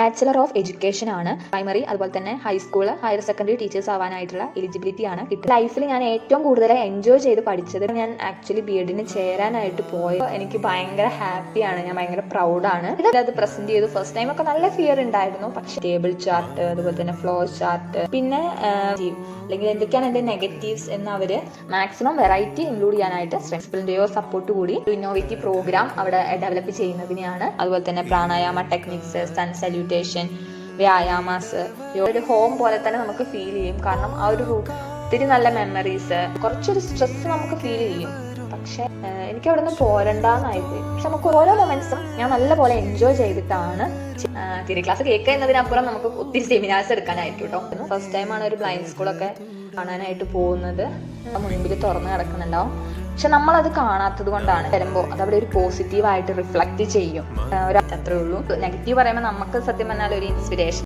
Bachelor of education ആണ്. Primary അതുപോലെ തന്നെ ഹൈസ്കൂൾ ഹയർ സെക്കൻഡറി ടീച്ചേഴ്സ് ആവാനായിട്ടുള്ള എലിജിബിലിറ്റി ആണ് കിട്ടുന്നത്. ലൈഫിൽ ഞാൻ ഏറ്റവും കൂടുതൽ എൻജോയ് ചെയ്ത് പഠിച്ചത് ഞാൻ ആക്ച്വലി BEd ചേരാനായിട്ട് പോയത്. എനിക്ക് ഭയങ്കര ഹാപ്പിയാണ്, ഞാൻ ഭയങ്കര പ്രൗഡാണ്. അത് പ്രസന്റ് ചെയ്തു. ഫസ്റ്റ് ടൈം ഒക്കെ നല്ല ഫിയർ ഉണ്ടായിരുന്നു, പക്ഷേ ടേബിൾ ചാർട്ട് അതുപോലെ തന്നെ ഫ്ലോ ചാർട്ട് പിന്നെ അല്ലെങ്കിൽ എന്തൊക്കെയാണ് എൻ്റെ നെഗറ്റീവ്സ് എന്ന് അവർ മാക്സിമം വെറൈറ്റി ഇൻക്ലൂഡ് ചെയ്യാനായിട്ട് പ്രിൻസിപ്പലിൻ്റെയോ സപ്പോർട്ട് കൂടി ഇന്നോവേറ്റീവ് പ്രോഗ്രാം അവിടെ ഡെവലപ്പ് ചെയ്യുന്നതിനെയാണ്. അതുപോലെ തന്നെ പ്രാണായാമ ടെക്നിക്സ്, സൺ സല്യൂട്ടേഷൻ, വ്യായാമാസ്, ഒരു ഹോം പോലെ തന്നെ നമുക്ക് ഫീൽ ചെയ്യും. കാരണം ആ ഒരു ഒത്തിരി നല്ല മെമ്മറീസ്, കുറച്ചൊരു സ്ട്രെസ് നമുക്ക് ഫീൽ ചെയ്യും. പക്ഷെ എനിക്ക് അവിടെ നിന്ന് പോരണ്ടെന്നായിപ്പോയി. പക്ഷെ നമുക്ക് ഓരോ മൊമെന്റ്സും ഞാൻ നല്ലപോലെ എൻജോയ് ചെയ്തിട്ടാണ് തിയറി ക്ലാസ് കേൾക്കുക എന്നതിനപ്പുറം നമുക്ക് ഒത്തിരി സെമിനാർസ് എടുക്കാനായിരിക്കും കേട്ടോ. ഫസ്റ്റ് ടൈമാണ് ഒരു ബ്ലൈൻഡ് സ്കൂളൊക്കെ കാണാനായിട്ട് പോകുന്നത്. മുൻപിൽ തുറന്നു കിടക്കുന്നുണ്ടാവും, പക്ഷെ നമ്മളത് കാണാത്തത് കൊണ്ടാണ്. വരുമ്പോൾ അതവിടെ ഒരു പോസിറ്റീവായിട്ട് റിഫ്ലക്റ്റ് ചെയ്യും. ഒരു അത്രേ ഉള്ളൂ. നെഗറ്റീവ് പറയുമ്പോൾ നമുക്ക് സത്യം പറഞ്ഞാൽ ഒരു ഇൻസ്പിരേഷൻ